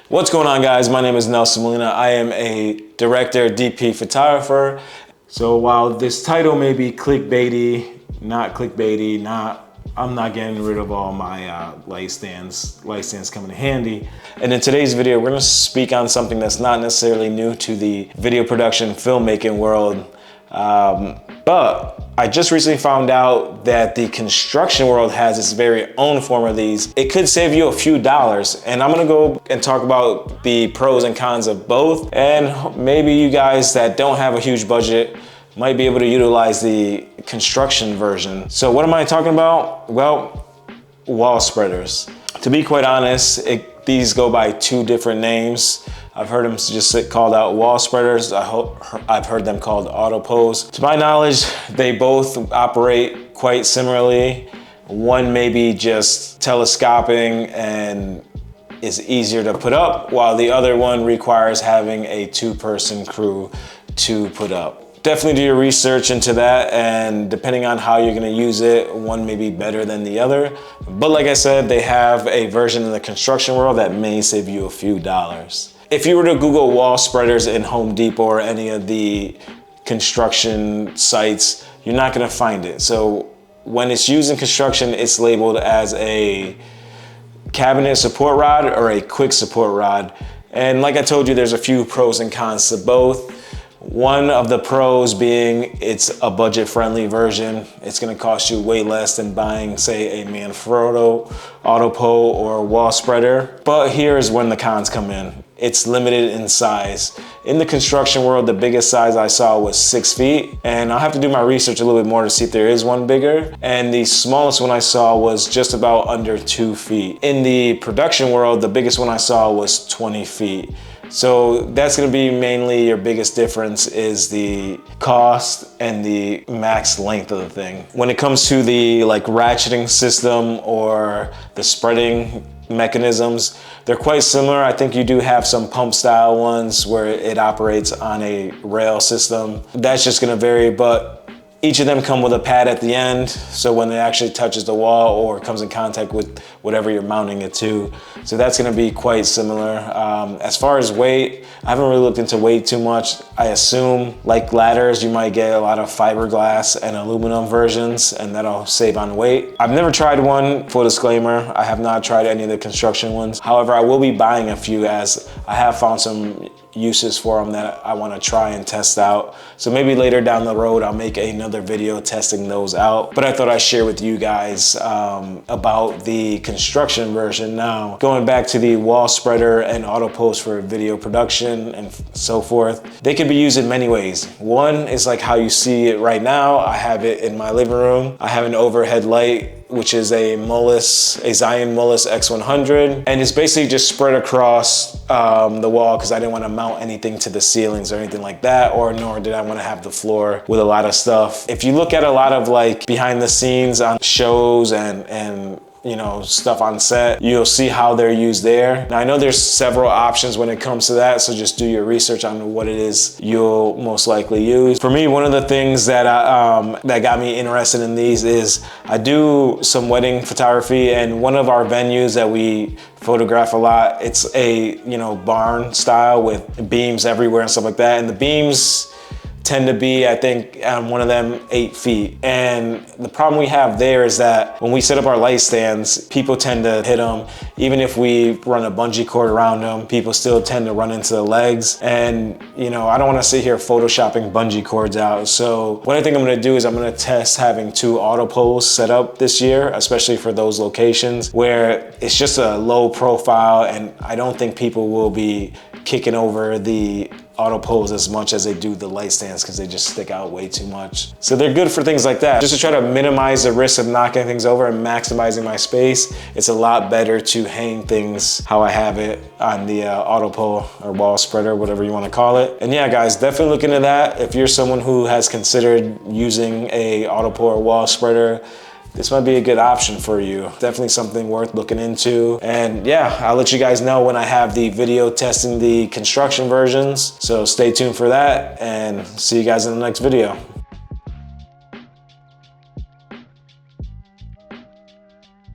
What's going on, guys? My name is Nelson Molina. I am a director, DP photographer. So while this title may be clickbaity, I'm not getting rid of all my light stands. Light stands come in handy. And in today's video, we're gonna speak on something that's not necessarily new to the video production filmmaking world. But I just recently found out that the construction world has its very own form of these. It could save you a few dollars, and I'm gonna go and talk about the pros and cons of both. And maybe you guys that don't have a huge budget might be able to utilize the construction version. So what am I talking about? Well, Wallspreaders. To be quite honest, these go by two different names. I've heard them just called out Wallspreaders. I've heard them called autopose. To my knowledge, they both operate quite similarly. One may be just telescoping and is easier to put up, while the other one requires having a two-person crew to put up. Definitely do your research into that, and depending on how you're gonna use it, one may be better than the other. But like I said, they have a version in the construction world that may save you a few dollars. If you were to Google Wallspreaders in Home Depot or any of the construction sites, you're not gonna find it. So when it's used in construction, it's labeled as a cabinet support rod or a quick support rod. And like I told you, there's a few pros and cons to both. One of the pros being it's a budget-friendly version. It's gonna cost you way less than buying, say, a Manfrotto, Autopo, or Wallspreader. But here's when the cons come in. It's limited in size. In the construction world, the biggest size I saw was 6 feet, and I'll have to do my research a little bit more to see if there is one bigger. And the smallest one I saw was just about under 2 feet. In the production world, the biggest one I saw was 20 feet. So that's gonna be mainly your biggest difference, is the cost and the max length of the thing. When it comes to the ratcheting system or the spreading mechanisms, they're quite similar. I think you do have some pump style ones where it operates on a rail system. That's just gonna vary, but each of them come with a pad at the end, so when it actually touches the wall or comes in contact with whatever you're mounting it to. So that's gonna be quite similar. As far as weight, I haven't really looked into weight too much. I assume, like ladders, you might get a lot of fiberglass and aluminum versions, and that'll save on weight. I've never tried one, full disclaimer. I have not tried any of the construction ones. However, I will be buying a few, as I have found some uses for them that I want to try and test out. So maybe later down the road, I'll make another video testing those out. But I thought I'd share with you guys about the construction version. Now, going back to the Wallspreader and autopose for video production and so forth, they can be used in many ways. One is like how you see it right now. I have it in my living room. I have an overhead light, which is a Zion Mullis X100, and it's basically just spread across the wall, because I didn't want to mount anything to the ceilings or anything like that, or nor did I want to have the floor with a lot of stuff. If you look at a lot of behind the scenes on shows and stuff on set, you'll see how they're used there. Now I know there's several options when it comes to that, so just do your research on what it is you'll most likely use. For me, one of the things that that got me interested in these is I do some wedding photography, and one of our venues that we photograph a lot, it's a barn style with beams everywhere and stuff like that, and the beams tend to be, I think, on one of them 8 feet. And the problem we have there is that when we set up our light stands, people tend to hit them. Even if we run a bungee cord around them, people still tend to run into the legs. And I don't wanna sit here photoshopping bungee cords out. So what I think I'm gonna do is I'm gonna test having 2 autopoles set up this year, especially for those locations where it's just a low profile, and I don't think people will be kicking over the autopoles as much as they do the light stands, because they just stick out way too much. So they're good for things like that. Just to try to minimize the risk of knocking things over and maximizing my space, it's a lot better to hang things how I have it on the autopole or Wallspreader, whatever you want to call it. And yeah, guys, definitely look into that. If you're someone who has considered using a autopole or Wallspreader, this might be a good option for you. Definitely something worth looking into. And yeah, I'll let you guys know when I have the video testing the construction versions. So stay tuned for that, and see you guys in the next video.